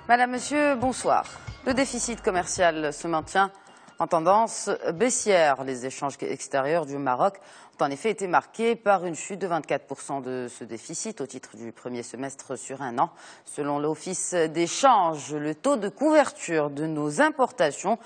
Madame, Monsieur, bonsoir. Le déficit commercial se maintient en tendance baissière. Les échanges extérieurs du Maroc ont en effet été marqués par une chute de 24% de ce déficit au titre du premier semestre sur un an. Selon l'Office d'échange, le taux de couverture de nos importations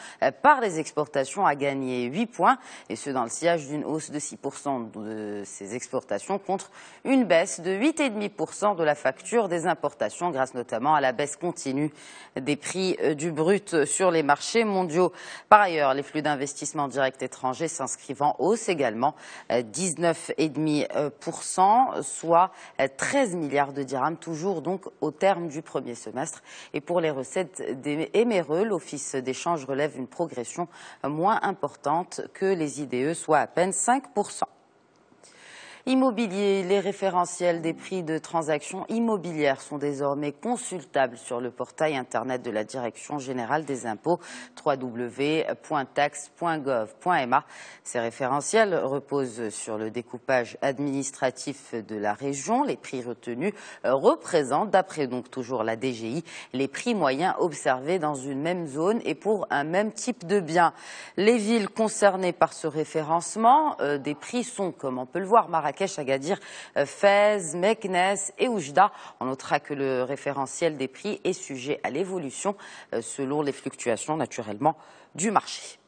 par les exportations a gagné 8 points, et ce dans le sillage d'une hausse de 6% de ces exportations contre une baisse de 8,5% de la facture des importations, grâce notamment à la baisse continue des prix du brut sur les marchés mondiaux. Par ailleurs, les flux d'investissement direct étrangers s'inscrivent en hausse également, 19,5%, soit 13 milliards de dirhams, toujours donc au terme du premier semestre. Et pour les recettes des éméreux, l'Office d'échange relève une progression moins importante que les IDE, soit à peine 5%. Immobilier, les référentiels des prix de transactions immobilières sont désormais consultables sur le portail internet de la Direction générale des impôts, www.taxe.gov.ma. Ces référentiels reposent sur le découpage administratif de la région. Les prix retenus représentent, d'après donc toujours la DGI, les prix moyens observés dans une même zone et pour un même type de bien. Les villes concernées par ce référencement, des prix sont, comme on peut le voir, Marrakech, Agadir, Fès, Meknès et Oujda. On notera que le référentiel des prix est sujet à l'évolution selon les fluctuations naturellement du marché.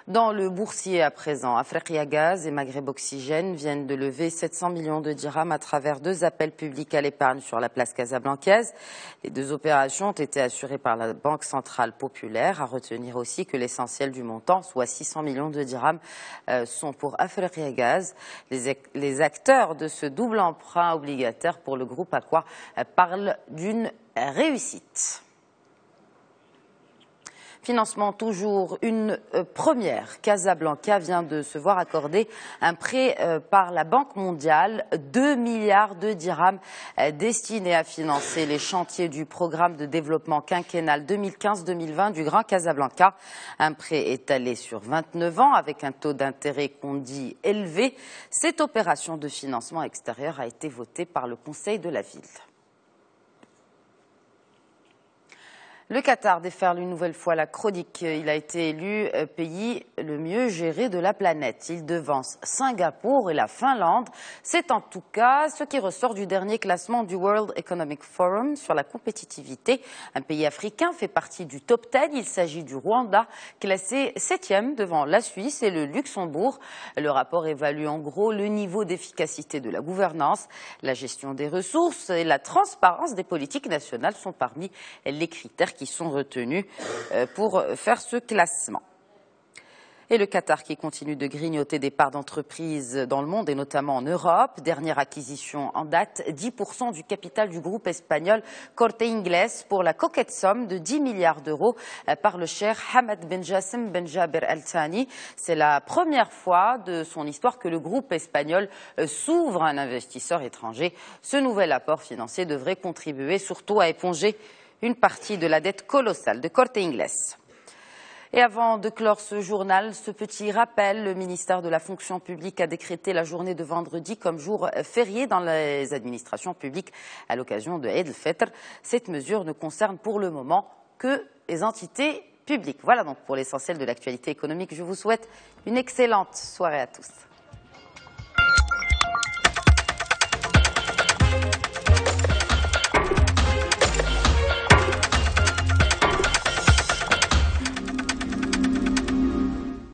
Dans le boursier à présent, Africa Gaz et Maghreb Oxygène viennent de lever 700 millions de dirhams à travers deux appels publics à l'épargne sur la place casablancaise. Les deux opérations ont été assurées par la Banque centrale populaire. À retenir aussi que l'essentiel du montant, soit 600 millions de dirhams, sont pour Africa Gaz. Les acteurs de ce double emprunt obligataire pour le groupe Aqua parlent d'une réussite. Financement toujours, une première. Casablanca vient de se voir accorder un prêt par la Banque mondiale, 2 milliards de dirhams destinés à financer les chantiers du programme de développement quinquennal 2015-2020 du Grand Casablanca. Un prêt étalé sur 29 ans avec un taux d'intérêt qu'on dit élevé. Cette opération de financement extérieur a été votée par le Conseil de la ville. Le Qatar déferle une nouvelle fois la chronique. Il a été élu pays le mieux géré de la planète. Il devance Singapour et la Finlande. C'est en tout cas ce qui ressort du dernier classement du World Economic Forum sur la compétitivité. Un pays africain fait partie du top 10. Il s'agit du Rwanda, classé 7e devant la Suisse et le Luxembourg. Le rapport évalue en gros le niveau d'efficacité de la gouvernance, la gestion des ressources et la transparence des politiques nationales sont parmi les critères qui sont retenus pour faire ce classement. Et le Qatar qui continue de grignoter des parts d'entreprises dans le monde et notamment en Europe. Dernière acquisition en date, 10% du capital du groupe espagnol Corte Inglés pour la coquette somme de 10 milliards d'euros par le cheikh Hamad Ben Jassim Ben Jaber Al Thani. C'est la première fois de son histoire que le groupe espagnol s'ouvre à un investisseur étranger. Ce nouvel apport financier devrait contribuer surtout à éponger une partie de la dette colossale de Corte Inglés. Et avant de clore ce journal, ce petit rappel, le ministère de la fonction publique a décrété la journée de vendredi comme jour férié dans les administrations publiques à l'occasion de Eid al-Fitr. Cette mesure ne concerne pour le moment que les entités publiques. Voilà donc pour l'essentiel de l'actualité économique. Je vous souhaite une excellente soirée à tous.